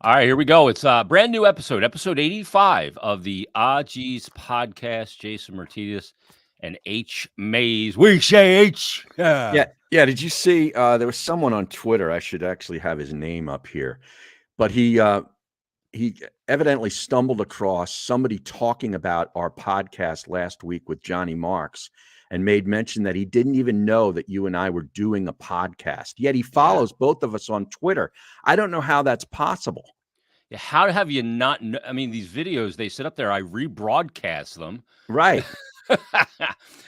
All right, here we go. It's a brand new episode 85 of the Aji's podcast. Jason Martinez and H. Mays. We say H. Yeah. Did you see there was someone on Twitter? I should actually have his name up here, but he evidently stumbled across somebody talking about our podcast last week with Johnny Marks and made mention that he didn't even know that you and I were doing a podcast. Yet he follows both of us on Twitter. I don't know how that's possible. Yeah, how have you not know? I mean, these videos they sit up there, I rebroadcast them. Right.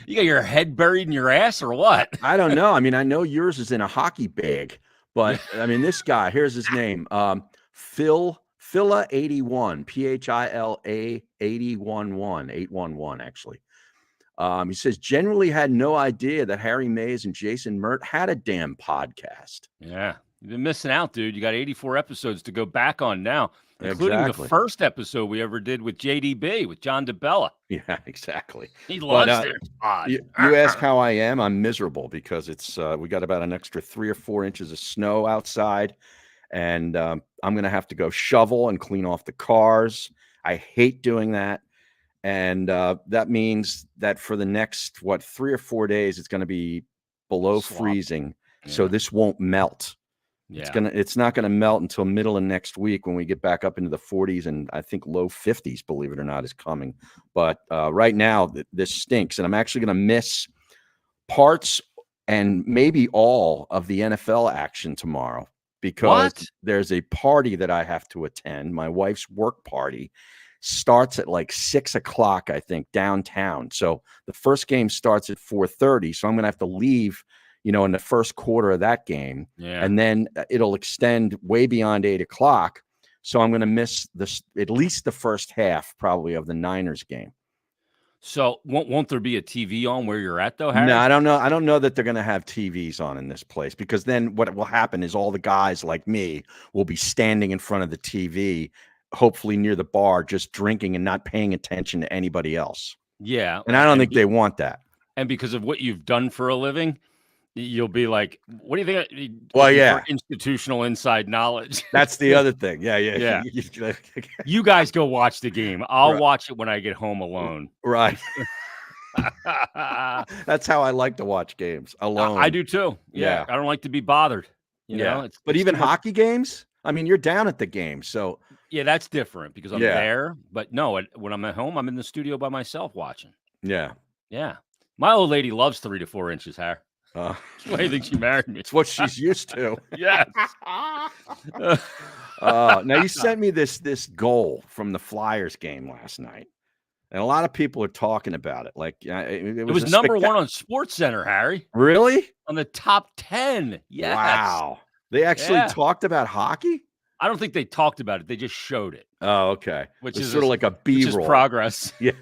You got your head buried in your ass or what? I don't know. I mean, I know yours is in a hockey bag, but I mean, this guy, here's his name. Phila 81, Phila 811 actually. He says, generally had no idea that Harry Mays and Jason Mert had a damn podcast. Yeah, you've been missing out, dude. You got 84 episodes to go back on now, including the first episode we ever did with JDB, with John DeBella. Yeah, exactly. He loves their pod. You ask how I am. I'm miserable because it's we got about an extra 3 or 4 inches of snow outside, and I'm going to have to go shovel and clean off the cars. I hate doing that. And that means that for the next, 3 or 4 days, it's going to be below freezing. Yeah. So this won't melt. Yeah. It's not going to melt until middle of next week when we get back up into the 40s and I think low 50s, believe it or not, is coming. But right now, this stinks. And I'm actually going to miss parts and maybe all of the NFL action tomorrow because there's a party that I have to attend, my wife's work party. Starts at like 6 o'clock, I think, downtown. So the first game starts at 4:30. So I'm going to have to leave, in the first quarter of that game. Yeah. And then it'll extend way beyond 8 o'clock. So I'm going to miss at least the first half probably of the Niners game. So won't there be a TV on where you're at though, Harry? No, I don't know. I don't know that they're going to have TVs on in this place because then what will happen is all the guys like me will be standing in front of the TV, hopefully near the bar, just drinking and not paying attention to anybody else. Yeah. And I don't think they want that. And because of what you've done for a living, you'll be like, what do you think? Well, yeah. Institutional inside knowledge. That's the other thing. Yeah. You guys go watch the game. I'll watch it when I get home alone. Right. That's how I like to watch games alone. I do too. Yeah. I don't like to be bothered. You know, but even hockey games, I mean, you're down at the game. So yeah, that's different because I'm there. But no, when I'm at home, I'm in the studio by myself watching. Yeah. Yeah. My old lady loves 3 to 4 inches, Harry. That's why I think she married me. It's what she's used to. Yes. Now you sent me this goal from the Flyers game last night. And a lot of people are talking about it. Like it was number 1 on SportsCenter, Harry. Really? On the top 10. Yes. Wow. They actually talked about hockey? I don't think they talked about it. They just showed it. Oh, okay. Which is sort of like a B-roll. Which is progress. Yeah.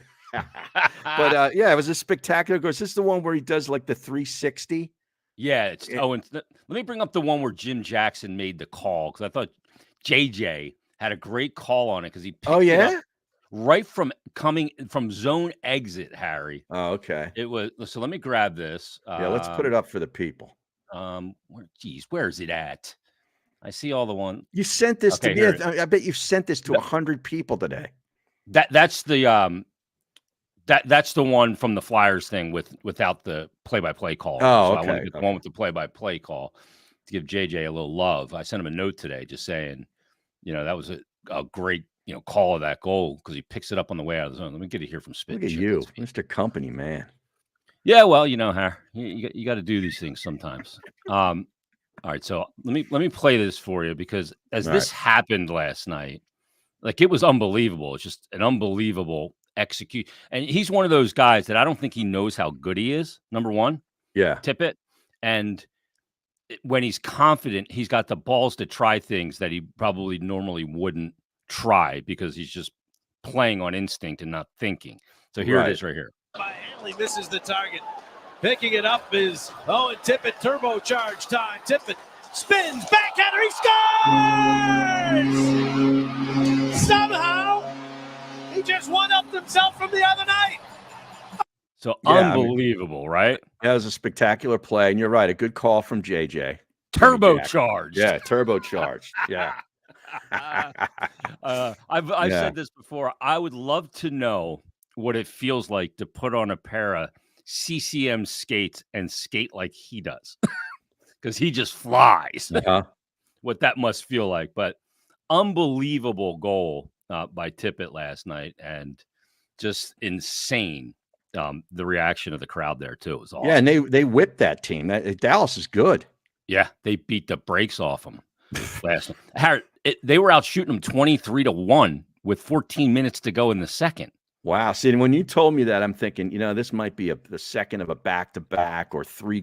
But it was a spectacular goal. Is this the one where he does like the 360? Yeah. And let me bring up the one where Jim Jackson made the call because I thought JJ had a great call on it because he picked it up right from coming from zone exit, Harry. Oh, okay. It was. So let me grab this. Let's put it up for the people. Where is it at? I see all the one. You sent this to me. I bet you sent this to 100 people today. That's the that's the one from the Flyers thing without the play-by-play call. Oh, okay. I want to get the one with the play-by-play call to give JJ a little love. I sent him a note today just saying, that was a great call of that goal because he picks it up on the way out of the zone. Let me get it here from Spit. Look at you, Mr. Company Man. Yeah, well, Harry, you got to do these things sometimes. All right, so let me play this for you because this happened last night, like it was unbelievable. It's just an unbelievable execute, and he's one of those guys that I don't think he knows how good he is. Number one, Tippett, and when he's confident, he's got the balls to try things that he probably normally wouldn't try because he's just playing on instinct and not thinking. So here it is, right here. Hanley misses the target. Picking it up is Owen Tippett, turbocharge time. Tippett spins, backhander, he scores! Somehow, he just one-upped himself from the other night. So unbelievable, right? That was a spectacular play, and you're right, a good call from JJ. Turbocharged. Yeah, turbocharged. Yeah. I've said this before. I would love to know what it feels like to put on a pair of CCM skates and skate like he does, because he just flies. Uh-huh. What that must feel like. But unbelievable goal by Tippett last night, and just insane. The reaction of the crowd there too was awesome. Yeah, and they whipped that team. Dallas is good. Yeah, they beat the brakes off them last night. They were out shooting them 23-1 with 14 minutes to go in the second. Wow. See, when you told me that, I'm thinking, this might be the second of a back-to-back or three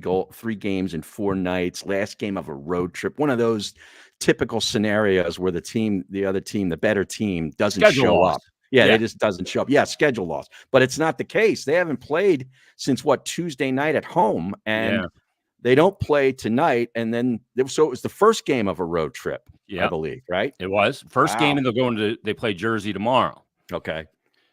games in 4 nights, last game of a road trip. One of those typical scenarios where the other team, the better team, doesn't show up. Yeah, they just doesn't show up. Yeah, schedule loss. But it's not the case. They haven't played since Tuesday night at home, and they don't play tonight. And then so it was the first game of a road trip, I believe, right? It was first game, and they play Jersey tomorrow. Okay.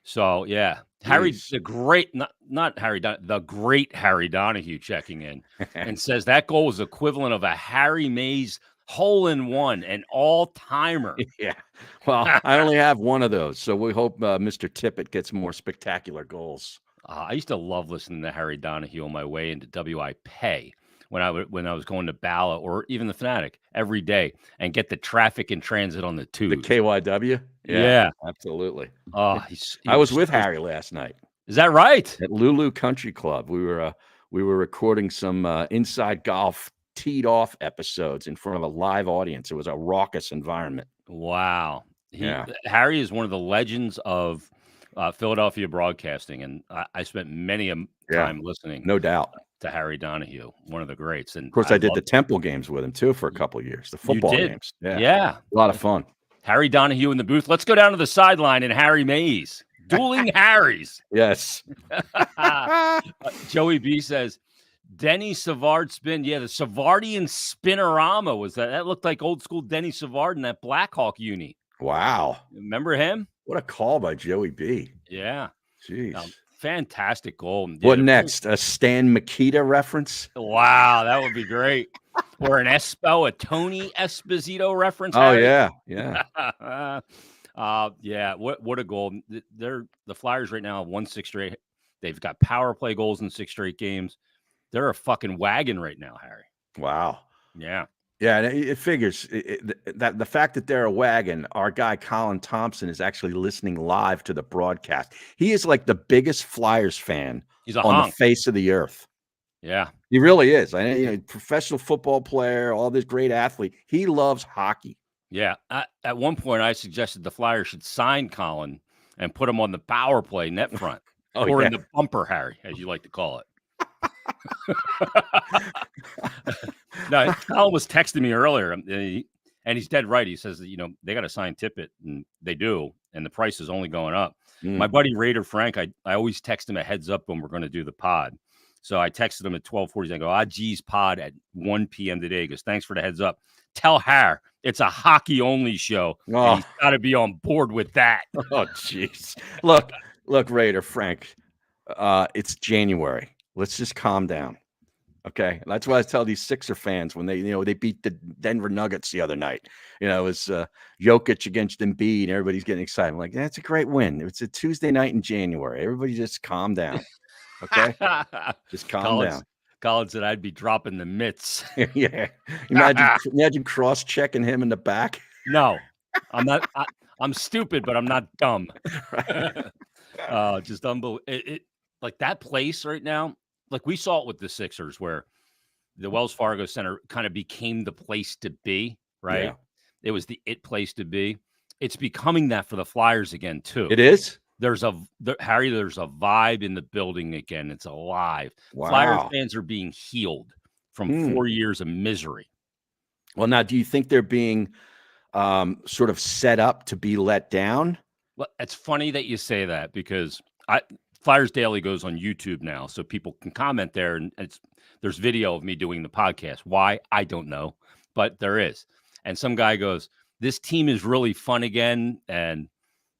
So yeah, Harry, the great, not Harry, the great Harry Donahue checking in and says that goal was equivalent of a Harry Mays hole-in-one, an all-timer. Yeah. Well, I only have one of those, so we hope Mr. Tippett gets more spectacular goals. I used to love listening to Harry Donahue on my way into WIP when I was going to Bala or even the Fanatic every day, and get the traffic and transit on the tube. The KYW? Yeah. Absolutely. I was with Harry last night. Is that right? At Lulu Country Club. We were recording some inside golf teed off episodes in front of a live audience. It was a raucous environment. Wow. Harry is one of the legends of Philadelphia broadcasting, and I spent many a time listening. No doubt. To Harry Donahue, one of the greats. And of course, I did the Temple games with him too for a couple of years. The football games. Yeah. A lot of fun. Harry Donahue in the booth. Let's go down to the sideline and Harry Mays. Dueling Harrys. Yes. Joey B says, Denny Savard spin. Yeah, the Savardian spinorama was that. That looked like old school Denny Savard in that Blackhawk uni. Wow. Remember him? What a call by Joey B. Yeah. Jeez. Fantastic goal. What next? A Stan Mikita reference? Wow, that would be great. Or a Tony Esposito reference. Oh, Harry. yeah. Yeah. What a goal. They're the Flyers right now have won 6 straight. They've got power play goals in 6 straight games. They're a fucking wagon right now, Harry. Wow. Yeah. Yeah, it figures that the fact that they're a wagon, our guy Colin Thompson is actually listening live to the broadcast. He is like the biggest Flyers fan on the face of the earth. Yeah, he really is. Professional football player, all this great athlete. He loves hockey. Yeah. At one point, I suggested the Flyers should sign Colin and put him on the power play net front, in the bumper, Harry, as you like to call it. No, Colin was texting me earlier, and he's dead right. He says that they got to sign Tippett, and they do, and the price is only going up. My buddy Raider Frank, I always text him a heads up when we're going to do the pod. So I texted him at 12:40. I go, geez, pod at 1 p.m. today. He goes, thanks for the heads up. Tell Har it's a hockey only show. Oh. He's got to be on board with that. Oh, jeez. Look, Raider Frank. It's January. Let's just calm down. Okay. That's why I tell these Sixer fans when they beat the Denver Nuggets the other night. It was Jokic against Embiid, and everybody's getting excited. I'm like, that's a great win. It's a Tuesday night in January. Everybody just calm down. Okay. Just calm down. Colin said I'd be dropping the mitts. Yeah. Imagine cross-checking him in the back. No, I'm not. I'm stupid, but I'm not dumb. Just unbelievable. Like that place right now. Like we saw it with the Sixers, where the Wells Fargo Center kind of became the place to be, right? Yeah. It was the place to be. It's becoming that for the Flyers again, too. It is? Harry, there's a vibe in the building again. It's alive. Wow. Flyers fans are being healed from 4 years of misery. Well, now, do you think they're being sort of set up to be let down? Well, it's funny that you say that because Flyers Daily goes on YouTube now, so people can comment there, and there's video of me doing the podcast. Why? I don't know, but there is. And some guy goes, this team is really fun again, and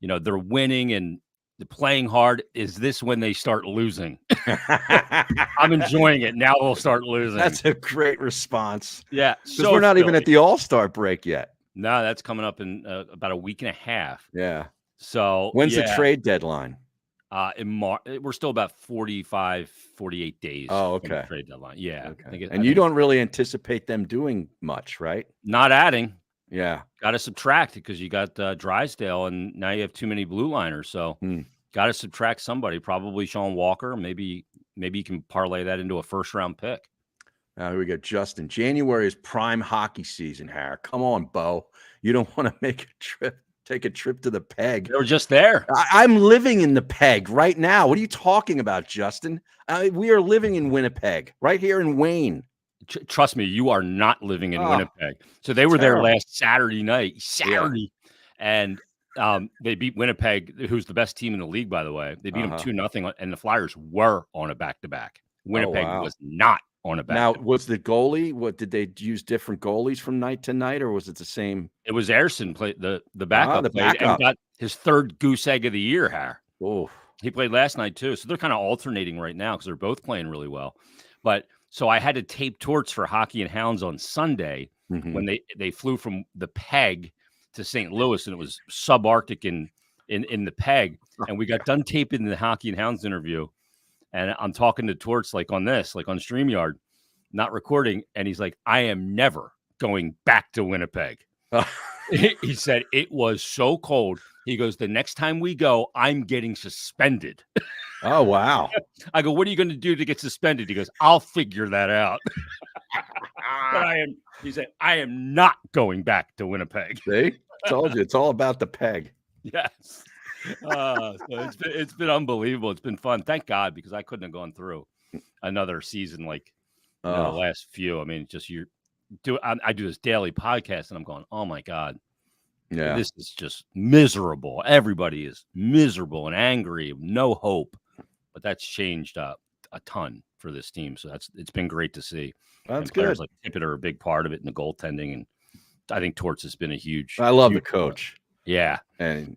they're winning and they're playing hard. Is this when they start losing? I'm enjoying it. Now they'll start losing. That's a great response. Yeah. So we're not even at the All-Star break yet. No, that's coming up in about a week and a half. Yeah. So When's the yeah, trade deadline? in March, we're still about 45, 48 days Oh, from the okay. trade deadline. Yeah, Okay. I And you think it's don't really anticipate them doing much, right? not adding. Yeah. Got to subtract because you got Drysdale, and now you have too many blue liners. So got to subtract somebody. Probably Sean Walker. Maybe you can parlay that into a first-round pick. Now here we go, Justin. January is prime hockey season, Harry. Come on, Bo. You don't want to take a trip to the Peg. They were just there. I'm living in the Peg right now. What are you talking about, Justin? We are living in Winnipeg, right here in Wayne. Trust me, you are not living in Winnipeg. So they were there last Saturday night. And they beat Winnipeg, who's the best team in the league, by the way. They beat them 2-0, and the Flyers were on a back-to-back. Winnipeg was not on a back-to-back. Now, was the goalie? What did they use? Different goalies from night to night, or was it the same? It was Ersson played the backup, and got his third goose egg of the year. Oh, he played last night too. So they're kind of alternating right now because they're both playing really well. But so I had to tape torts for Hockey and Hounds on Sunday when they flew from the Peg to St. Louis, and it was subarctic in the Peg, and we got done taping the Hockey and Hounds interview, and I'm talking to Torts like on StreamYard, not recording, and he's like, I am never going back to Winnipeg. He said it was so cold. He goes, the next time we go, I'm getting suspended. Oh, wow. I go, what are you going to do to get suspended? He goes, I'll figure that out. But he said, I am not going back to Winnipeg. See? Told you, it's all about the Peg. Yes. So it's been unbelievable. It's been fun. Thank God, because I couldn't have gone through another season like the last few. I mean, just I do this daily podcast, and I'm going, oh my God. Yeah. This is just miserable. Everybody is miserable and angry, no hope. But that's changed a ton for this team. So it's been great to see. That's good. Players good. like Tippett are a big part of it in the goaltending, and I think Torts has been a huge. I love the coach. Yeah, and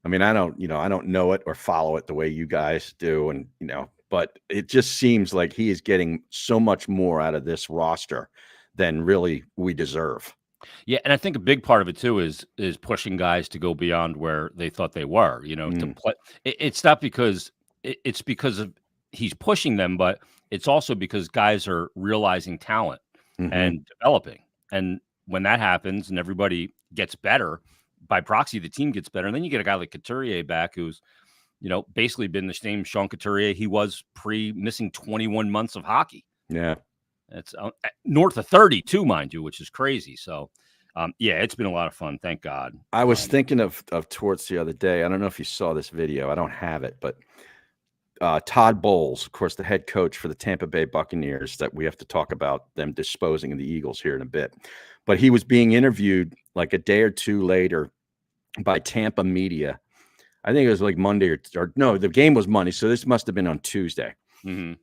I mean, I don't know it or follow it the way you guys do, and but it just seems like he is getting so much more out of this roster than really we deserve. Yeah, and I think a big part of it too is pushing guys to go beyond where they thought they were. To play. It's not because it's because of he's pushing them, but it's also because guys are realizing talent and developing. And when that happens, and everybody gets better, by proxy, the team gets better. And then you get a guy like Couturier back, who's basically been the same Sean Couturier he was missing 21 months of hockey. Yeah. It's north of 30 too, mind you, which is crazy. So, yeah, it's been a lot of fun. Thank God. I was thinking of Torts the other day. I don't know if you saw this video. I don't have it, but Todd Bowles, of course, the head coach for the Tampa Bay Buccaneers, that we have to talk about them disposing of the Eagles here in a bit. But he was being interviewed like a day or two later by Tampa media. I think it was like Monday or no, the game was Monday. So this must have been on Tuesday.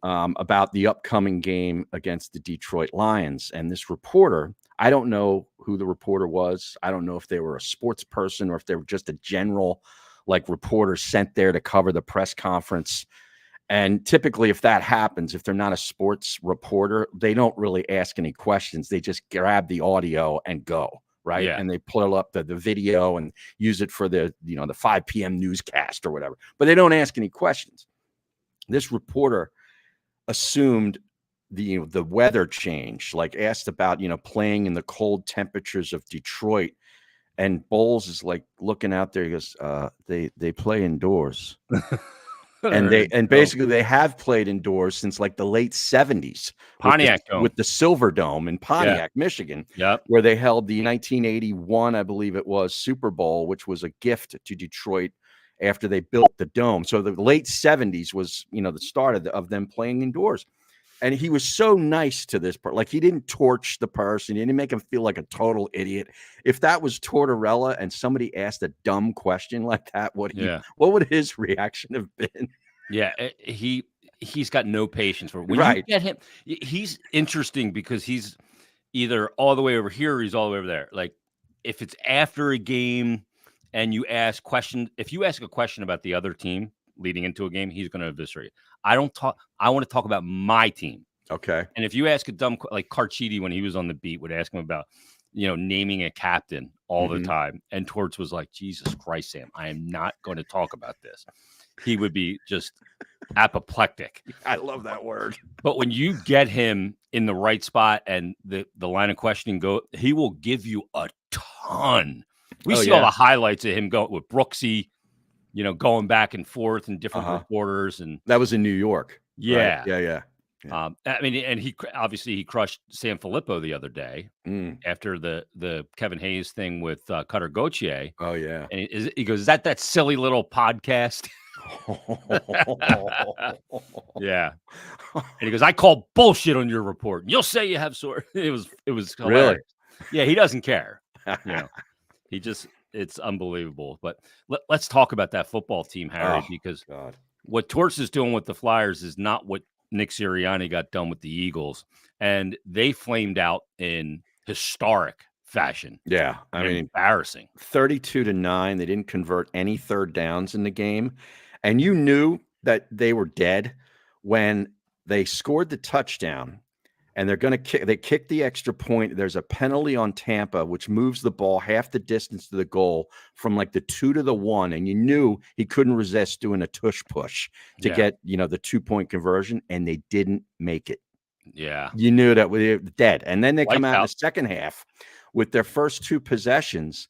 About the upcoming game against the Detroit Lions. And this reporter, I don't know who the reporter was. I don't know if they were a sports person or if they were just a general reporter sent there to cover the press conference. And typically, if that happens, if they're not a sports reporter, they don't really ask any questions. They just grab the audio and go. Right. Yeah. And they pull up the video and use it for the 5 p.m. newscast or whatever. But they don't ask any questions. This reporter assumed the weather change, asked about, playing in the cold temperatures of Detroit. And Bowles is looking out there. He goes, they play indoors. and basically they have played indoors since the late 70s. Pontiac with the Silver Dome in Pontiac, Michigan, where they held the 1981, I believe it was, Super Bowl, which was a gift to Detroit after they built the dome. So the late 70s was, the start of them playing indoors. And he was so nice to this part. He didn't torch the person. He didn't make him feel like a total idiot. If that was Tortorella and somebody asked a dumb question like that, what would his reaction have been? Yeah, he's got no patience for it. When you get him, he's interesting because he's either all the way over here or he's all the way over there. If it's after a game and you ask questions, if you ask a question about the other team leading into a game, he's going to eviscerate. I want to talk about my team. Okay. And if you ask a dumb, like Carchidi, when he was on the beat, would ask him about, naming a captain all the Mhm. time. And Torts was like, Jesus Christ, Sam, I am not going to talk about this. He would be just apoplectic. I love that word. But when you get him in the right spot and the line of questioning he will give you a ton. We see all the highlights of him going with Brooksy, going back and forth and different reporters. And that was in New York. Yeah. Right? Yeah. I mean, and he crushed San Filippo the other day after the Kevin Hayes thing with Cutter Gauthier. Oh, yeah. And he goes, is that silly little podcast? Yeah. And he goes, I call bullshit on your report. You'll say you have sore. It was hilarious. Really? Yeah, he doesn't care. He just, it's unbelievable. But let's talk about that football team, Harry, because what Torts is doing with the Flyers is not what Nick Sirianni got done with the Eagles, and they flamed out in historic fashion. Yeah, I mean, embarrassing. 32-9. They didn't convert any third downs in the game, and you knew that they were dead when they scored the touchdown. And they're going to kick. They kicked the extra point. There's a penalty on Tampa, which moves the ball half the distance to the goal from like the 2 to the 1. And you knew he couldn't resist doing a tush push to get, the 2-point conversion. And they didn't make it. Yeah. You knew that we were dead. And then they come out in the second half with their first 2 possessions.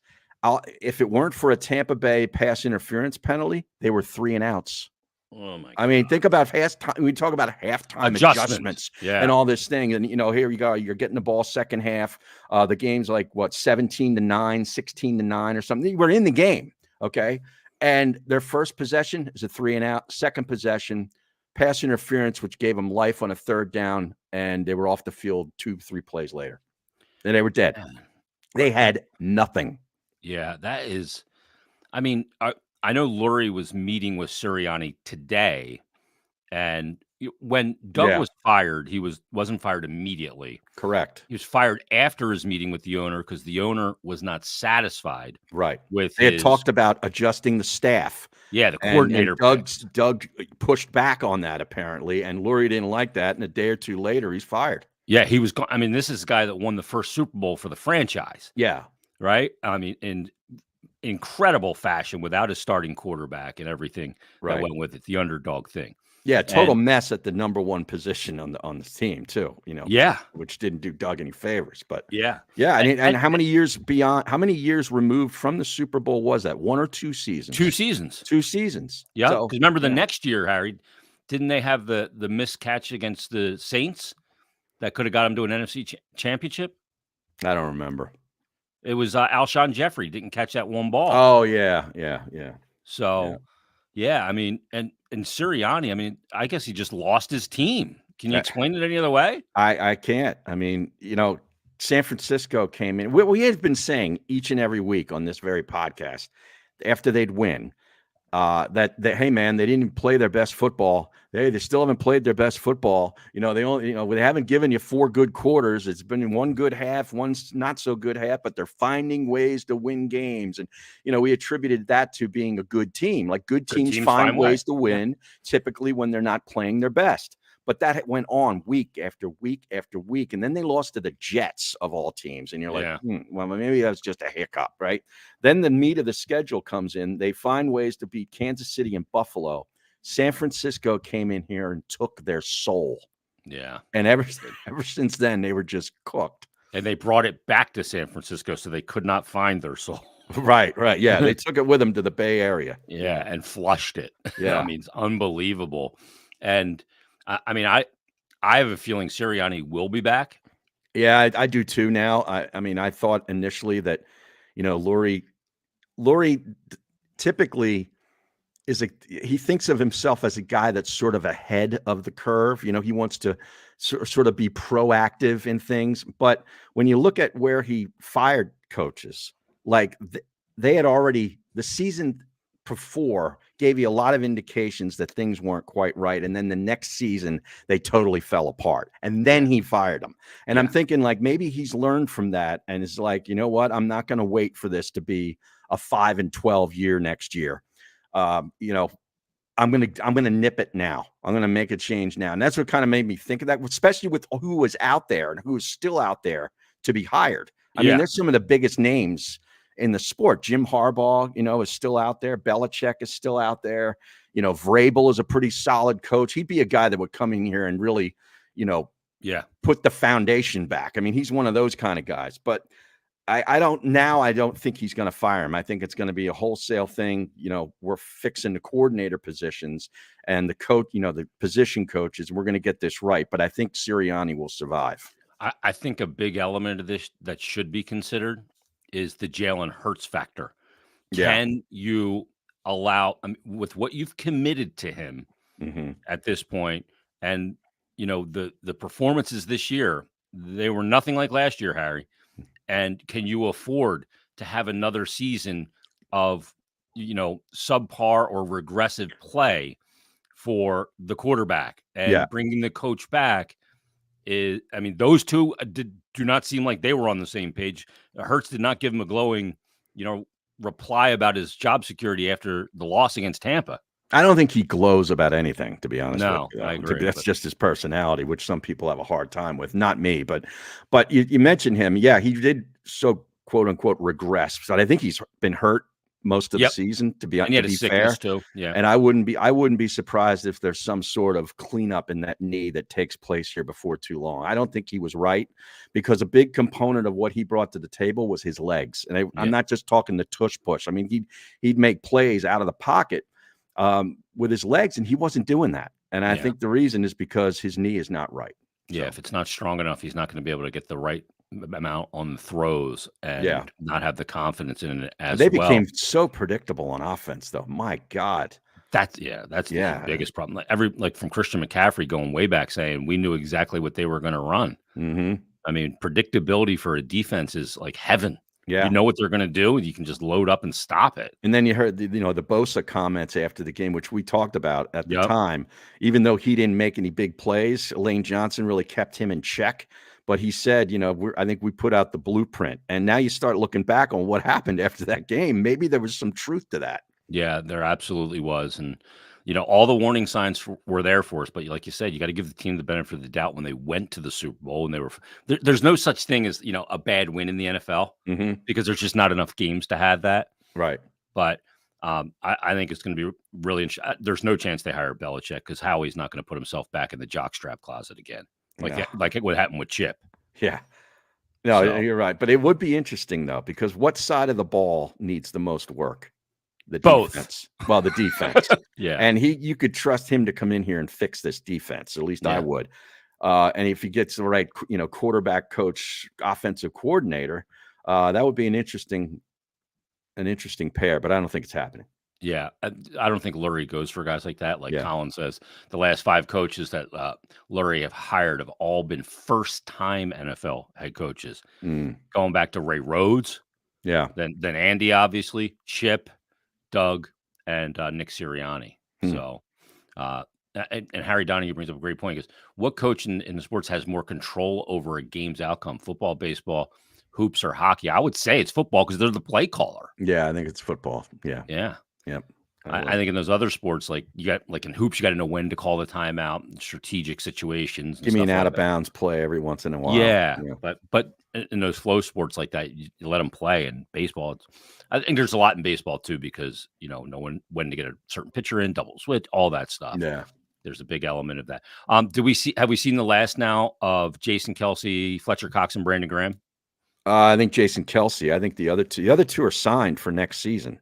If it weren't for a Tampa Bay pass interference penalty, they were 3 and outs. Oh my God. I mean, think about we talk about halftime adjustments and all this thing. And, here you go. You're getting the ball second half. The game's like, 17-9, 16-9 or something. We're in the game. Okay. And their first possession is a 3 and out. Second possession, pass interference, which gave them life on a third down. And they were off the field 2-3 plays later. And they were dead. They had nothing. Yeah, that is, I mean, I know Lurie was meeting with Sirianni today, and when Doug was fired, he wasn't fired immediately. Correct. He was fired after his meeting with the owner because the owner was not satisfied. Right. With they had talked about adjusting the staff. Yeah, the coordinator. And Doug pushed back on that apparently, and Lurie didn't like that. And a day or two later, he's fired. Yeah, he was. I mean, this is a guy that won the first Super Bowl for the franchise. Yeah. Right. I mean, in incredible fashion without a starting quarterback and everything that went with it, the underdog thing. Yeah, total mess at the number 1 position on the team too, Yeah. Which didn't do Doug any favors, but yeah. And how many years removed from the Super Bowl was that? 1 or 2 seasons? 2 seasons. 2 seasons. Yeah. So, remember the next year, Harry, didn't they have the missed catch against the Saints that could have got them to an NFC championship? I don't remember. It was Alshon Jeffrey didn't catch that one ball. Oh yeah. So, I mean, and Sirianni, I mean, I guess he just lost his team. Can you explain it any other way? I can't. I mean, San Francisco came in. We had been saying each and every week on this very podcast after they'd win that hey man, they didn't play their best football. They still haven't played their best football. They only they haven't given you 4 good quarters. It's been 1 good half, 1 not so good half, but they're finding ways to win games. And we attributed that to being a good team. Like good teams find ways to win, typically when they're not playing their best. But that went on week after week after week. And then they lost to the Jets of all teams. And you're like, well, maybe that's just a hiccup, right? Then the meat of the schedule comes in. They find ways to beat Kansas City and Buffalo. San Francisco came in here and took their soul. Yeah. And ever since then, they were just cooked. And they brought it back to San Francisco so they could not find their soul. Right. Yeah. They took it with them to the Bay Area. Yeah. And flushed it. Yeah. I mean, it's unbelievable. And I mean, I have a feeling Sirianni will be back. Yeah, I do too now. I mean, I thought initially that, Lurie typically he thinks of himself as a guy that's sort of ahead of the curve. He wants to sort of be proactive in things. But when you look at where he fired coaches, like they had already, the season before gave you a lot of indications that things weren't quite right. And then the next season, they totally fell apart. And then he fired them. And I'm thinking like, maybe he's learned from that. And it's like, you know what? I'm not going to wait for this to be a 5-12 year next year. I'm going to nip it now. I'm going to make a change now. And that's what kind of made me think of that, especially with who was out there and who is still out there to be hired. I mean, there's some of the biggest names in the sport. Jim Harbaugh, is still out there. Belichick is still out there. Vrabel is a pretty solid coach. He'd be a guy that would come in here and really, put the foundation back. I mean, he's one of those kind of guys. But I don't think he's going to fire him. I think it's going to be a wholesale thing. We're fixing the coordinator positions and the coach, the position coaches. We're going to get this right. But I think Sirianni will survive. I think a big element of this that should be considered is the Jalen Hurts factor. Can you allow, with what you've committed to him at this point, and the performances this year, they were nothing like last year, Harry. And can you afford to have another season of subpar or regressive play for the quarterback and bringing the coach back? Those two do not seem like they were on the same page. Hurts did not give him a glowing, reply about his job security after the loss against Tampa. I don't think he glows about anything, to be honest. No, with you. I agree. That's just his personality, which some people have a hard time with. Not me, but you mentioned him. Yeah, he did so quote unquote regress. But I think he's been hurt most of the season, to be fair. Too. Yeah. And I wouldn't be surprised if there's some sort of cleanup in that knee that takes place here before too long. I don't think he was right, because a big component of what he brought to the table was his legs. And I'm not just talking the tush push. I mean, he'd make plays out of the pocket with his legs, and he wasn't doing that. And I think the reason is because his knee is not right. Yeah, if it's not strong enough, he's not going to be able to get the right amount on the throws and not have the confidence in it as well. They became so predictable on offense, though. My God. That's the biggest problem. Like from Christian McCaffrey going way back, saying we knew exactly what they were going to run. Mm-hmm. I mean, predictability for a defense is like heaven. Yeah. You know what they're going to do, and you can just load up and stop it. And then you heard the Bosa comments after the game, which we talked about at the time. Even though he didn't make any big plays, Lane Johnson really kept him in check. But he said, I think we put out the blueprint. And now you start looking back on what happened after that game. Maybe there was some truth to that. Yeah, there absolutely was. And, all the warning signs were there for us. But like you said, you got to give the team the benefit of the doubt when they went to the Super Bowl. And there's no such thing as, a bad win in the NFL because there's just not enough games to have that. Right. But I think it's going to be really interesting. There's no chance they hire Belichick because Howie's not going to put himself back in the jockstrap closet again. Like what happened with Chip. Yeah. No, you're right. But it would be interesting, though, because what side of the ball needs the most work? The Both. Defense. Well, the defense. Yeah. And you could trust him to come in here and fix this defense. At least I would. And if he gets the right, quarterback coach, offensive coordinator, that would be an interesting pair. But I don't think it's happening. Yeah, I don't think Lurie goes for guys like that. Like Colin says, the last 5 coaches that Lurie have hired have all been first-time NFL head coaches. Going back to Ray Rhodes, then Andy, obviously, Chip, Doug, and Nick Sirianni. So, and Harry Donahue brings up a great point, because what coach in the sports has more control over a game's outcome? Football, baseball, hoops, or hockey? I would say it's football because they're the play caller. Yeah, I think it's football. Yeah. Yep. I think in those other sports, like in hoops, you got to know when to call the timeout, strategic situations. Give me an out of bounds play every once in a while. Yeah. But in those flow sports like that, you let them play. And baseball, I think there's a lot in baseball too, because know when to get a certain pitcher in, double switch, all that stuff. Yeah. There's a big element of that. Have we seen the last now of Jason Kelce, Fletcher Cox, and Brandon Graham? I think Jason Kelce. I think the other two are signed for next season.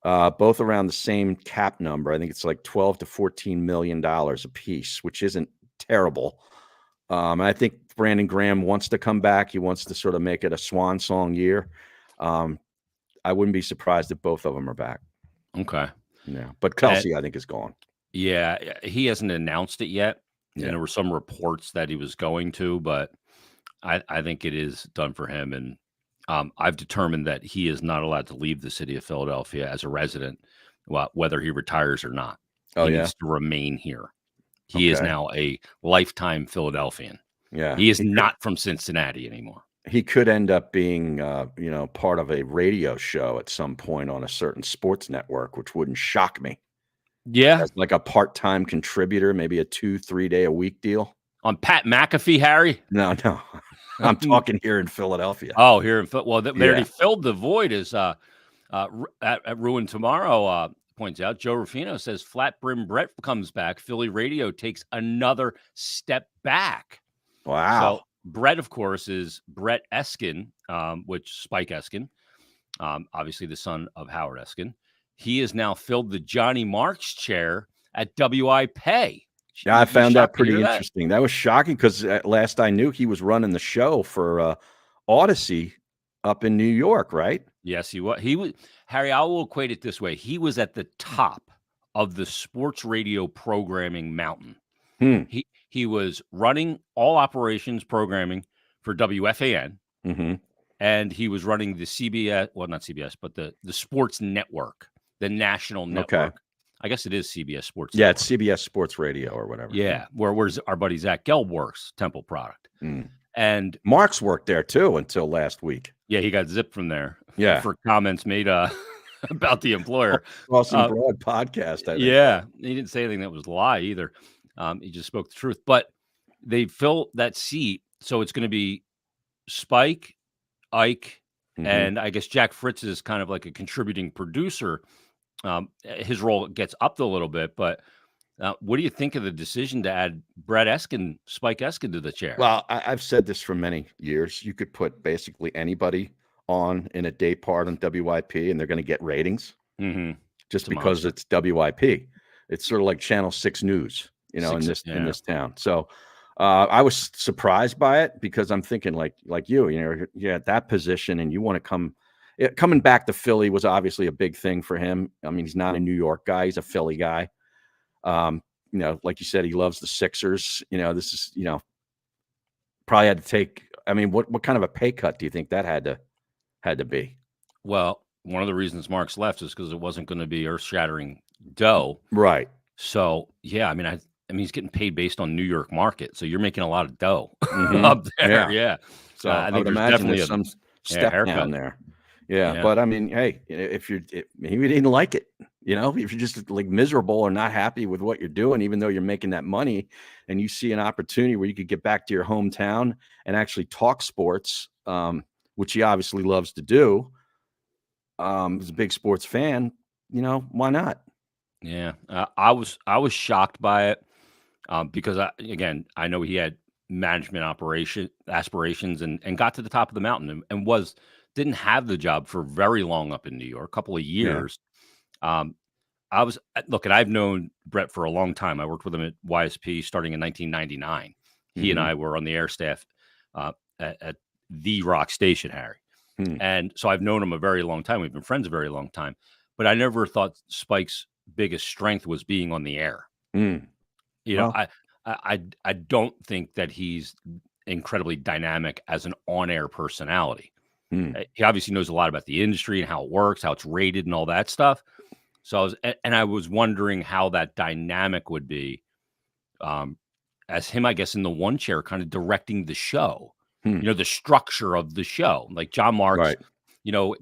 Both around the same cap number. I think it's like $12 to $14 million a piece, which isn't terrible. And I think Brandon Graham wants to come back. He wants to sort of make it a swan song year. I wouldn't be surprised if both of them are back. Okay. Yeah. But Kelce, I think, is gone. Yeah. He hasn't announced it yet. Yeah. And there were some reports that he was going to, but I think it is done for him. And I've determined that he is not allowed to leave the city of Philadelphia as a resident, whether he retires or not. He needs to remain here. He is now a lifetime Philadelphian. Yeah. He is not from Cincinnati anymore. He could end up being, part of a radio show at some point on a certain sports network, which wouldn't shock me. Yeah. As like a part-time contributor, maybe a 2-3 day a week deal. On Pat McAfee, Harry? No. I'm talking here in Philadelphia. Oh, here in well, they already Yeah. filled the void, as at Ruin Tomorrow points out. Joe Rufino says flat brim Brett comes back. Philly radio takes another step back. Wow. So Brett, of course, is Brett Eskin, which Spike Eskin, obviously the son of Howard Eskin. He has now filled the Johnny Marks chair at WIP. Yeah, I found that shocked to pretty hear that? interesting. That was shocking because last I knew he was running the show for Odyssey up in New York, right? Yes, he was. He was Harry. I will equate it this way: he was at the top of the sports radio programming mountain. Hmm. He was running all operations programming for WFAN, Mm-hmm. and he was running the CBS. Well, not CBS, but the sports network, the national network. Okay. I guess it is CBS Sports. Yeah, Network. it's CBS Sports Radio or whatever. Yeah, where's our buddy Zach Gelb works, Temple Product, and Mark's worked there too until last week. yeah, he got zipped from there. Yeah. For comments made about the employer. Crossing Broad podcast. I think. Yeah, he didn't say anything that was a lie either. He just spoke the truth. But they fill that seat, so it's going to be Spike, Ike, and I guess Jack Fritz is kind of like a contributing producer. His role gets upped a little bit, but what do you think of the decision to add Brett Eskin, Spike Eskin to the chair? Well, I've said this for many years. You could put basically anybody on in a day part on WIP, and they're going to get ratings just because it's WIP. It's sort of like Channel 6 News, in this town. So I was surprised by it because I'm thinking like you're at that position and you want to coming back to Philly was obviously a big thing for him. I mean, he's not a New York guy; he's a Philly guy. Like you said, he loves the Sixers. This is probably had to take. I mean, what kind of a pay cut do you think that had to be? Well, one of the reasons Marks left is because it wasn't going to be earth-shattering dough. Right. So, yeah, I mean, he's getting paid based on New York market. So you're making a lot of dough up there. Yeah. So I think would there's imagine definitely there's some step haircut down there. Yeah. But I mean, hey, if maybe you didn't like it, if you're just like miserable or not happy with what you're doing, even though you're making that money and you see an opportunity where you could get back to your hometown and actually talk sports, which he obviously loves to do. He's a big sports fan, why not? Yeah. I was shocked by it because I know he had management aspirations and got to the top of the mountain and didn't have the job for very long up in New York, a couple of years. Yeah. I've known Brett for a long time. I worked with him at YSP starting in 1999. He and I were on the air staff at the Rock Station, Harry. And so I've known him a very long time. We've been friends a very long time, but I never thought Spike's biggest strength was being on the air. I don't think that he's incredibly dynamic as an on-air personality. He obviously knows a lot about the industry and how it works, how it's rated and all that stuff. So I was wondering how that dynamic would be as him, I guess, in the one chair kind of directing the show, the structure of the show. Like John Marks,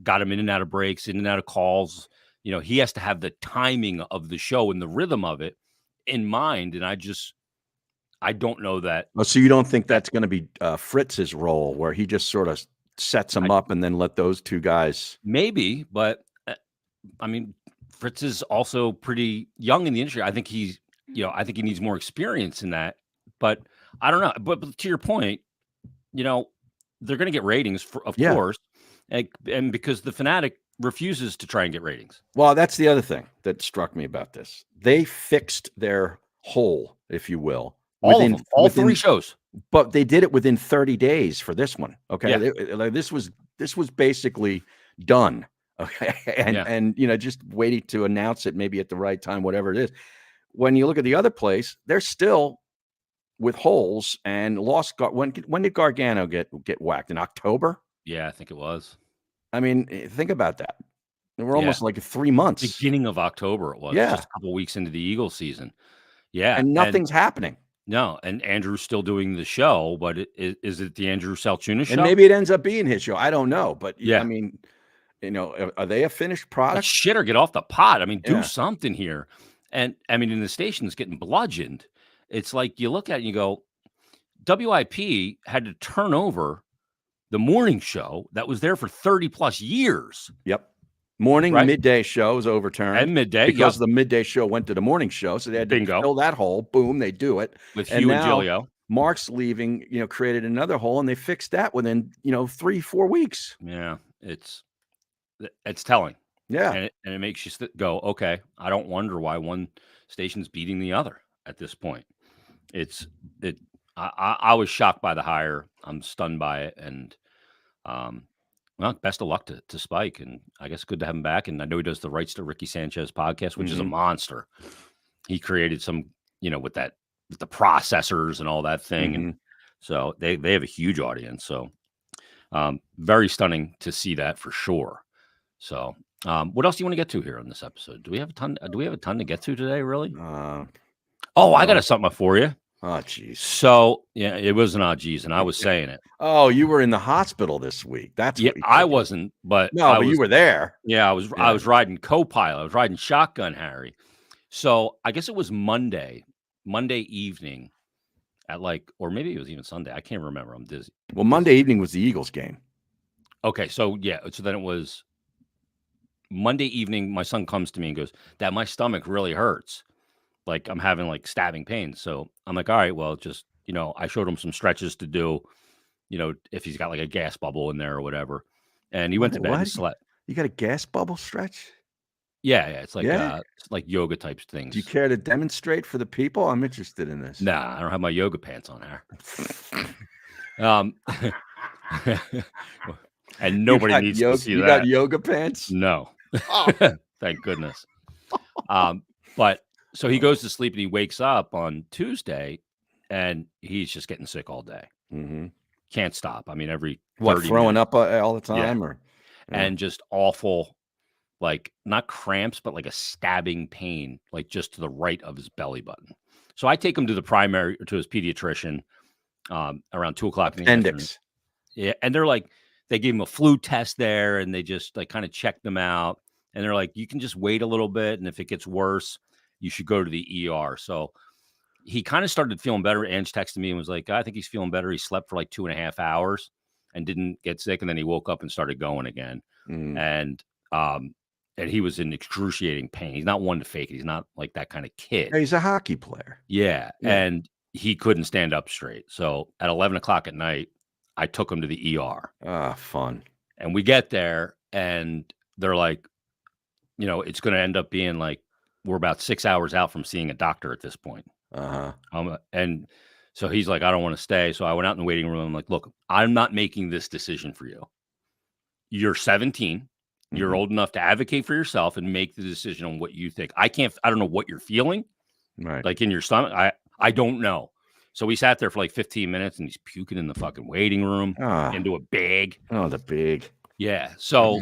got him in and out of breaks, in and out of calls. He has to have the timing of the show and the rhythm of it in mind. And I don't know that. Oh, so you don't think that's going to be Fritz's role where he just sort of sets them up and then let those two guys? Maybe, but I mean, Fritz is also pretty young in the industry. I think he needs more experience in that, but I don't know. But to your point, they're going to get ratings of course. And because the Fanatic refuses to try and get ratings. Well, that's the other thing that struck me about this. They fixed their hole, if you will. All three shows. But they did it within 30 days for this one. Okay. Yeah. This was basically done. Okay. And just waiting to announce it maybe at the right time, whatever it is. When you look at the other place, they're still with holes and lost. When did Gargano get whacked? In October? Yeah, I think it was. I mean, think about that. We're almost like 3 months. Beginning of October it was. Yeah. Just a couple weeks into the Eagles season. Yeah. And nothing's happening. No, and Andrew's still doing the show, but is it the Andrew Salchuna show? And maybe it ends up being his show. I don't know, but yeah, I mean, are they a finished product? Shit, or get off the pot. I mean, do something here. And I mean, in the station's getting bludgeoned. It's like you look at it and you go, WIP had to turn over the morning show that was there for 30 plus years. Yep. Morning Right. midday show was overturned And midday, because yep. the midday show went to the morning show, so they had to Bingo. fill that hole. Boom, they do it. With And Hugh and now Gilio. Mark's leaving, created another hole, and they fixed that within 3-4 weeks. Yeah, it's telling. Yeah. And it makes you go, okay, I don't wonder why one station's beating the other at this point. I was shocked by the hire. I'm stunned by it. And well, best of luck to Spike. And I guess good to have him back. And I know he does the Rights to Ricky Sanchez podcast, which is a monster. He created some, with the processors and all that thing. And so they have a huge audience. So very stunning to see that for sure. So what else do you want to get to here on this episode? Do we have a ton to get to today, really? I got something for you. Oh, geez. So yeah, it wasn't geez, and I was saying it. Oh, you were in the hospital this week. That's what I wasn't, but but you were there. Yeah, I was riding co-pilot. I was riding shotgun, Harry. So I guess it was Monday evening at or maybe it was even Sunday. I can't remember. I'm dizzy. Well, Monday evening was the Eagles game. Okay, so yeah, so then it was Monday evening. My son comes to me and goes, "Dad, my stomach really hurts. Like I'm having stabbing pain." So I'm like, all right, well, just, I showed him some stretches to do, if he's got a gas bubble in there or whatever. And he went to bed and slept. You got a gas bubble stretch? Yeah. It's like yoga type things. Do you care to demonstrate for the people? I'm interested in this. Nah, I don't have my yoga pants on there. And nobody needs to see that. You got yoga pants? No. Oh. Thank goodness. But so he goes to sleep and he wakes up on Tuesday and he's just getting sick all day. Can't stop. I mean, every throwing minutes. up all the time, or and just awful, not cramps, but a stabbing pain, just to the right of his belly button. So I take him to to his pediatrician around 2:00 in the afternoon. Yeah, and they gave him a flu test there, and they just kind of checked them out, and they're like, you can just wait a little bit, and if it gets worse, you should go to the ER. So he kind of started feeling better. Ange texted me and was like, I think he's feeling better. He slept for 2.5 hours and didn't get sick. And then he woke up and started going again. And he was in excruciating pain. He's not one to fake it. He's not that kind of kid. He's a hockey player. Yeah. And he couldn't stand up straight. So at 11 o'clock at night, I took him to the ER. Fun. And we get there and they're like, it's going to end up being we're about 6 hours out from seeing a doctor at this point. And so he's like, I don't want to stay. So I went out in the waiting room. I'm like, look, I'm not making this decision for you. You're 17. You're old enough to advocate for yourself and make the decision on what you think. I don't know what you're feeling. Right. In your stomach. I don't know. So we sat there for 15 minutes and he's puking in the fucking waiting room into a bag. Oh, the big. Yeah. So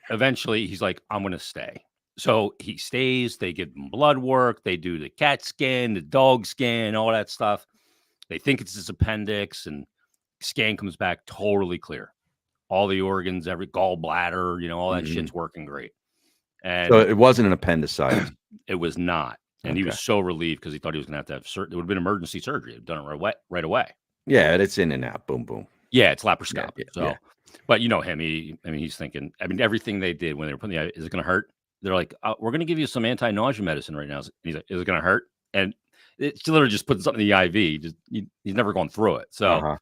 eventually he's like, I'm going to stay. So he stays. They give him blood work. They do the CAT scan, the dog scan, all that stuff. They think it's his appendix, and scan comes back totally clear. All the organs, every gallbladder, all that shit's working great. And so it wasn't an appendicitis. It was not. And he was so relieved because he thought he was going to have it would have been emergency surgery. He'd done it right away. Yeah, it's in and out. Boom, boom. Yeah, it's laparoscopic. But him. He's thinking. Everything they did when they were putting is it going to hurt? They're like, we're going to give you some anti-nausea medicine right now. He's like, is it going to hurt? And it's literally just putting something in the IV. He's never gone through it. So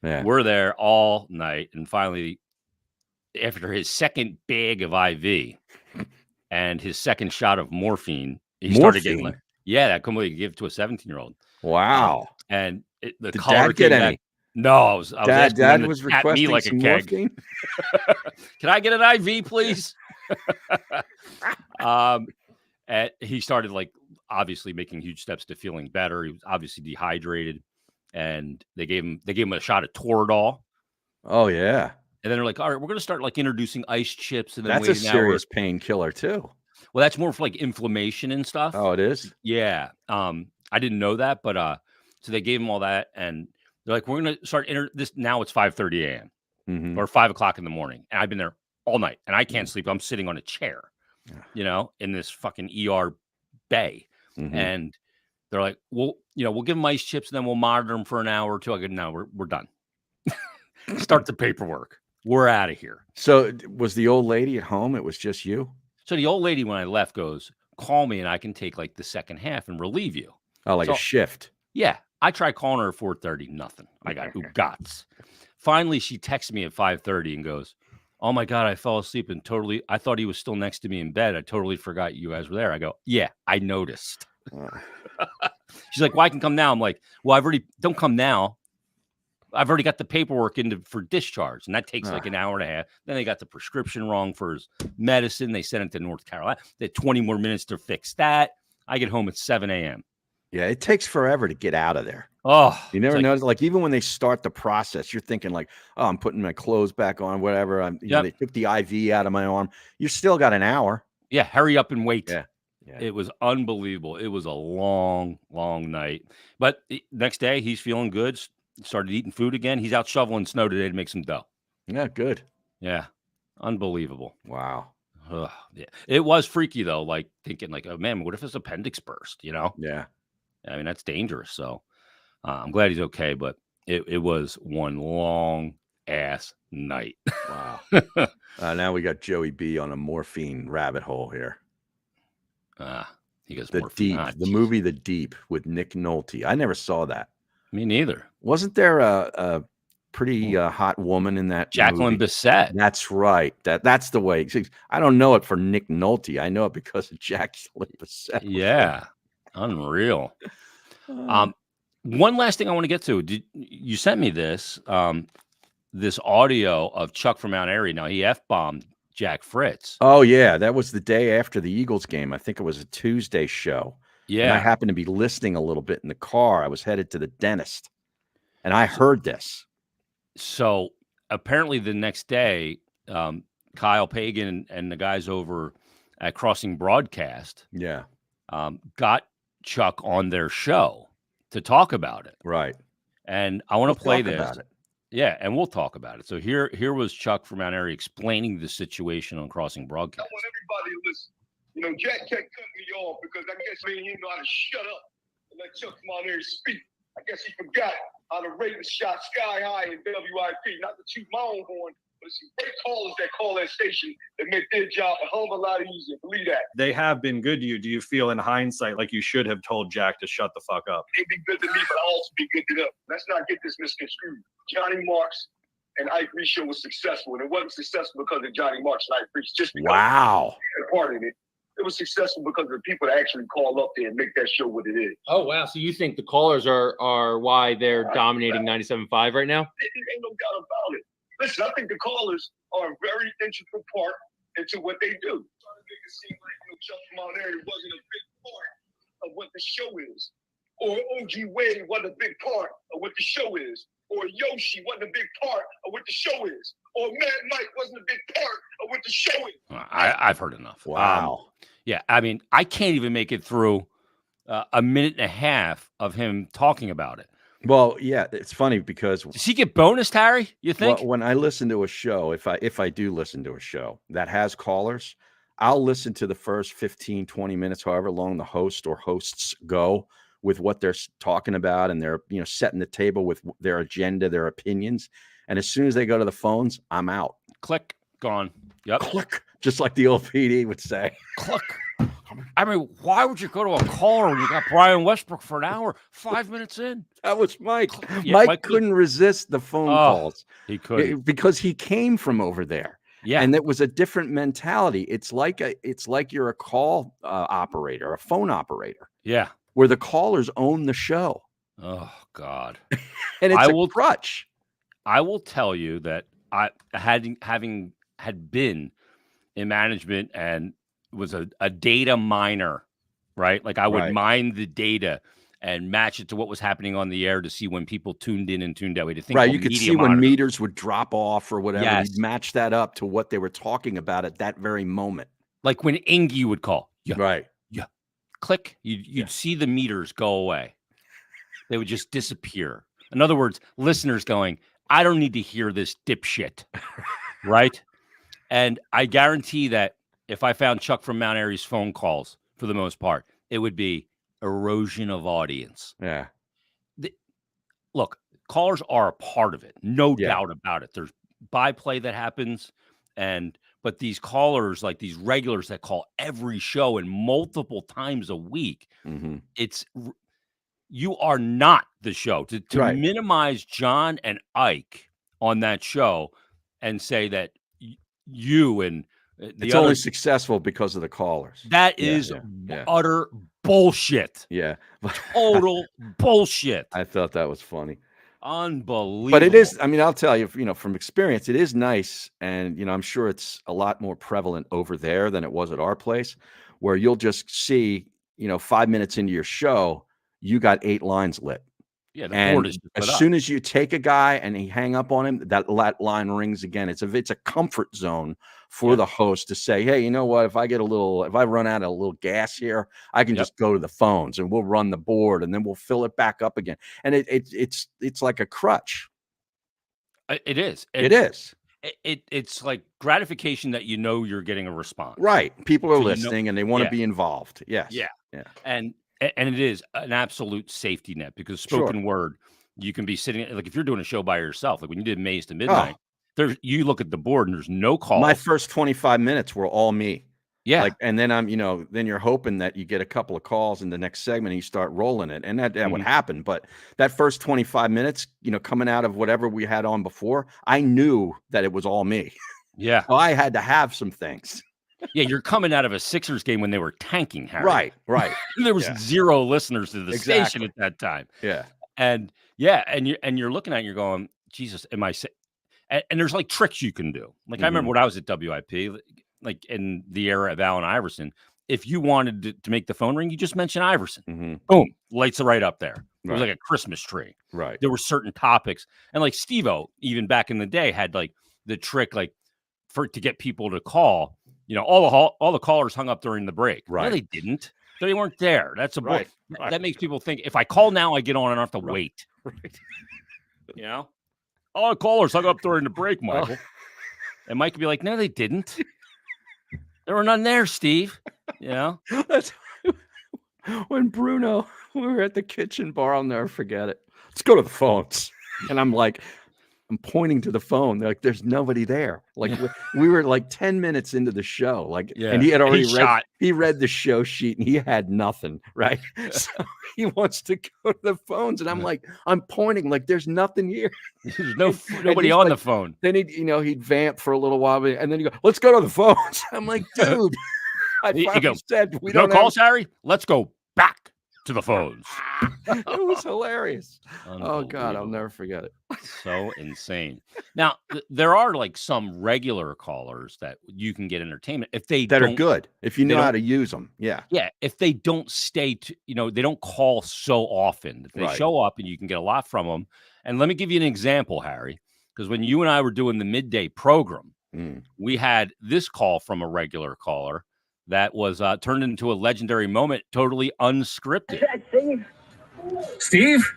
we're there all night. And finally, after his second bag of IV and his second shot of morphine, he started getting that completely give to a 17-year-old. Wow. And the Did color Dad get came any? Back. No, I was Dad was requesting me like some a keg. morphine. Can I get an IV, please? And he started obviously making huge steps to feeling better. He was obviously dehydrated, and they gave him a shot of Toradol. Oh yeah. And then they're like, all right, we're going to start introducing ice chips. And then that's a serious painkiller too. Well, that's more for inflammation and stuff. Oh, it is? Yeah. I didn't know that, but so they gave him all that, and they're like, we're going to start this. Now it's 5:30 a.m. Or 5 o'clock in the morning. And I've been there all night and I can't sleep. I'm sitting on a chair, in this fucking ER bay. And they're like, well, we'll give them ice chips and then we'll monitor them for an hour or two. I go, no, we're done. Start the paperwork. We're out of here. So was the old lady at home? It was just you? So the old lady, when I left, goes, call me and I can take like the second half and relieve you. Oh, like a shift. Yeah. I tried calling her at 4:30. Nothing. I got ugats. Finally, she texted me at 5:30 and goes, oh my God, I fell asleep and I thought he was still next to me in bed. I totally forgot you guys were there. I go, yeah, I noticed. She's like, well, I can come now. I'm like, well, don't come now. I've already got the paperwork for discharge, and that takes like an hour and a half. Then they got the prescription wrong for his medicine. They sent it to North Carolina. They had 20 more minutes to fix that. I get home at 7 a.m. Yeah, it takes forever to get out of there. Oh, you never notice, like even when they start the process, you're thinking like, oh, I'm putting my clothes back on, whatever. They took the IV out of my arm. You still got an hour. Yeah, hurry up and wait. Yeah. It was unbelievable. It was a long, long night. But next day, he's feeling good. Started eating food again. He's out shoveling snow today to make some dough. Yeah, good. Yeah, unbelievable. Wow. Yeah, it was freaky though. Like thinking, like, oh man, what if his appendix burst? You know? Yeah. I mean, that's dangerous. So I'm glad he's okay. But it was one long ass night. Wow. Now we got Joey B on a morphine rabbit hole here. He goes The Deep, the movie The Deep with Nick Nolte. I never saw that. Me neither. Wasn't there a pretty hot woman in that? Jacqueline Bisset. That's right. That's the way. I don't know it for Nick Nolte. I know it because of Jacqueline Bisset. Yeah, unreal. One last thing I want to get to. You sent me this this audio of Chuck from Mount Airy? Now he F-bombed Jack Fritz. Oh yeah, that was the day after the Eagles game. I think it was a Tuesday show. Yeah, and I happened to be listening a little bit in the car. I was headed to the dentist, and I heard this. So apparently, the next day, Kyle Pagan and the guys over at Crossing Broadcast, got Chuck on their show to talk about it. Right. And I want to play this. Yeah, and we'll talk about it. So here was Chuck from Mount Airy explaining the situation on Crossing Broadcast. I want everybody to listen. You know, Jack kept cutting me off because I guess he didn't know how to shut up and let Chuck from Mount Airy speak. I guess he forgot how the ratings shot sky high in WIP. Not to toot my own horn, but it's some great callers that call that station that make their job a hell of a lot easier. Believe that. They have been good to you. Do you feel in hindsight like you should have told Jack to shut the fuck up? They'd be good to me, but I'll also be good to them. Let's not get this misconstrued. Johnny Marks and Ike Reese show was successful, and it wasn't successful because of Johnny Marks and Ike Reese. Just because they're part of it. It was successful because of the people that actually call up there and make that show what it is. Oh, wow. So you think the callers are why they're dominating 97.5 right now? Ain't no doubt about it. Listen, I think the callers are a very integral part into what they do. Trying to make it seem like Chuck from Mount Airy wasn't a big part of what the show is. Or OG Wade wasn't a big part of what the show is. Or Yoshi wasn't a big part of what the show is. Or Mad Mike wasn't a big part of what the show is. I've heard enough. Wow. Yeah, I mean, I can't even make it through a minute and a half of him talking about it. Well, yeah, it's funny because does he get bonused, Harry? You think? Well, when I listen to a show, if I do listen to a show that has callers, I'll listen to the first 15, 20 minutes, however long the host or hosts go with what they're talking about, and they're setting the table with their agenda, their opinions. And as soon as they go to the phones, I'm out. Click, gone. Yep. Click, just like the old PD would say. Click. I mean, why would you go to a caller when you got Brian Westbrook for an hour, 5 minutes in? That was Mike. Yeah, Mike couldn't resist the phone calls. He couldn't. Because he came from over there. Yeah. And it was a different mentality. It's like you're a call operator, a phone operator. Yeah. Where the callers own the show. Oh, God. And it's a crutch. I will tell you that I having been in management and was a data miner, right? Like I would mine the data and match it to what was happening on the air to see when people tuned in and tuned out. You could see when meters would drop off or whatever. Yes. You'd match that up to what they were talking about at that very moment. Like when Ingy would call. Yeah. Right. Yeah. Click. You'd see the meters go away. They would just disappear. In other words, listeners going, I don't need to hear this dipshit. Right? And I guarantee that if I found Chuck from Mount Airy's phone calls, for the most part, it would be erosion of audience. Yeah. Look, callers are a part of it, no Yeah. doubt about it. There's byplay that happens, but these callers, like these regulars that call every show and multiple times a week, Mhm. you are not the show. To Right. minimize John and Ike on that show and say that you and the It's other, only successful because of the callers. that Yeah, is yeah. utter bullshit. Yeah. Total bullshit. I thought that was funny. Unbelievable. But it is, I mean, I'll tell you, from experience, it is nice. And, I'm sure it's a lot more prevalent over there than it was at our place, where you'll just see, 5 minutes into your show, you got 8 lines lit. Yeah, the And board is as lit up. soon as you take a guy and he hang up on him, that line rings again. It's a comfort zone for the host to say, hey, you know what? If I run out of a little gas here, I can just go to the phones and we'll run the board and then we'll fill it back up again. And it's like a crutch. It is. It is. It's like gratification that you're getting a response. Right. People are So listening and they want to yeah. be involved. Yes. Yeah. Yeah. And it is an absolute safety net because spoken word, you can be sitting like if you're doing a show by yourself, like when you did Maze to Midnight, you look at the board and there's no call. My first 25 minutes were all me. Yeah. And then then you're hoping that you get a couple of calls in the next segment and you start rolling it. And that would happen. But that first 25 minutes, coming out of whatever we had on before, I knew that it was all me. Yeah. So I had to have some things. Yeah. You're coming out of a Sixers game when they were tanking, Harry. Right. There was 0 listeners to the station at that time. Yeah. And you're looking at it and you're going, Jesus, am I and there's like tricks you can do. Like I remember when I was at WIP, like in the era of Allen Iverson, if you wanted to make the phone ring, you just mention Iverson. Boom, lights are right up there. It was like a Christmas tree. Right. There were certain topics. And like Steve-O, even back in the day, had like the trick, like to get people to call, all the callers hung up during the break. Right. No, they didn't. They weren't there. That's a Right. That makes people think if I call now, I get on and I don't have to wait. Right. All the callers hung up during the break, Michael. And Mike could be like, no, they didn't. There were none there, Steve. That's when we were at the kitchen bar, I'll never forget it. Let's go to the phones. And I'm pointing to the phone. They're like, there's nobody there. Like we were like 10 minutes into the show. And he had already read the show sheet and he had nothing. Right. So he wants to go to the phones. And I'm pointing like there's nothing here. There's nobody on the phone. Then he'd vamp for a little while. And then you go, let's go to the phones. I'm like, dude, I finally said we don't calls, Harry. Let's go back to the phones. It was hilarious. Oh God, I'll never forget it. So insane. Now there are like some regular callers that you can get entertainment if they are good if you know how to use them. Yeah. If they don't stay they don't call so often. If they show up and you can get a lot from them. And let me give you an example, Harry, because when you and I were doing the midday program, we had this call from a regular caller that was turned into a legendary moment, totally unscripted. Is that Steve? Steve?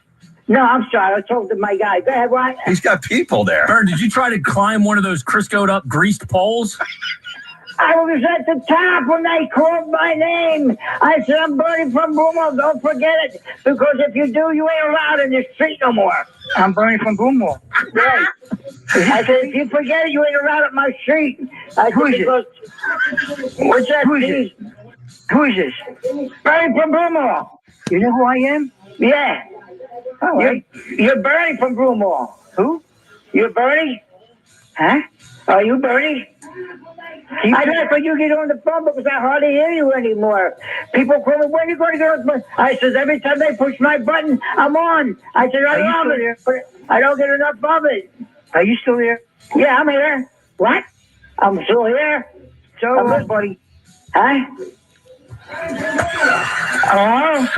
No, I'm sorry. I talked to my guy. Go ahead, Ryan. He's got people there. Bern, did you try to climb one of those Crisco'd up greased poles? I was at the top when they called my name. I said, I'm Bernie from Broomall. Don't forget it. Because if you do, you ain't allowed in the street no more. I'm Bernie from Broomall. Right. I said, if you forget it, you ain't allowed at my street. Who is it? What's that? Who is this? Bernie from Broomall. You know who I am? Yeah. Oh, you're Bernie from Broomall. Who? You're Bernie? Huh? Are you Bernie? I know, but you get on the phone because I hardly hear you anymore. People call me, when are you going to get on the phone? I says, every time they push my button, I'm on. I said, I love it, but I don't get enough of it. Are you still here? Yeah, I'm here. What? I'm still here. So, buddy. Huh?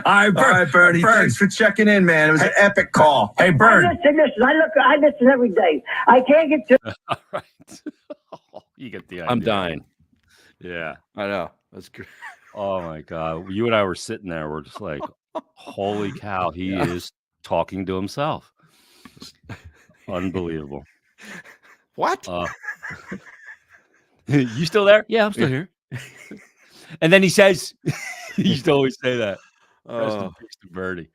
All right, Bernie. Thanks for checking in, man. It was an epic call. Hey, Bern. Listen. I listen every day. I can't get to. All right. You get the idea. I'm dying. Yeah. I know. That's good. Oh my God. You and I were sitting there. We're just like, holy cow. He is talking to himself. Unbelievable. What? You still there? Yeah, I'm still here. And then he says, he used to always say that. Rest in peace to Birdie.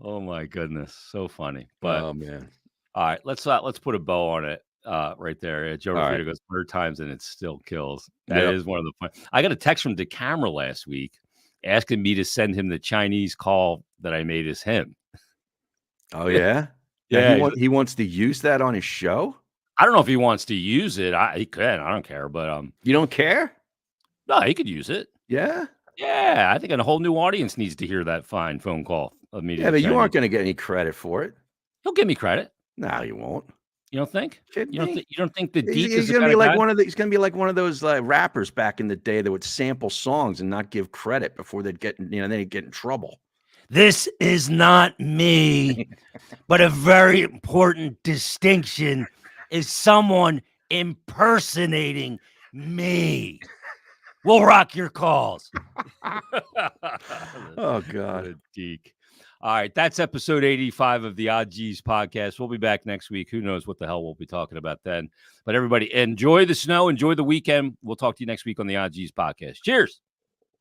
Oh my goodness. So funny. But oh man. All right, let's put a bow on it right there. Joe All Rafito right. goes 100 times and it still kills. That is one of the fun. I got a text from DeCamera last week asking me to send him the Chinese call that I made as him. Oh yeah, Yeah. He wants to use that on his show. I don't know if he wants to use it. He can. I don't care. But You don't care? no, he could use it. Yeah. Yeah, I think a whole new audience needs to hear that fine phone call of me. to Yeah, but you Chinese. aren't going to get any credit for it. He'll give me credit. No, you won't. You don't think? Kidding You don't me? think? You don't think the Deke He's is the going to kind be of like guy- one of the. He's going to be like one of those rappers back in the day that would sample songs and not give credit before they'd get, they'd get in trouble. This is not me, but a very important distinction is someone impersonating me. We'll rock your calls. Oh God. The Deke. All right, that's episode 85 of the Odd G's podcast. We'll be back next week. Who knows what the hell we'll be talking about then? But everybody, enjoy the snow, enjoy the weekend. We'll talk to you next week on the Odd G's podcast. Cheers.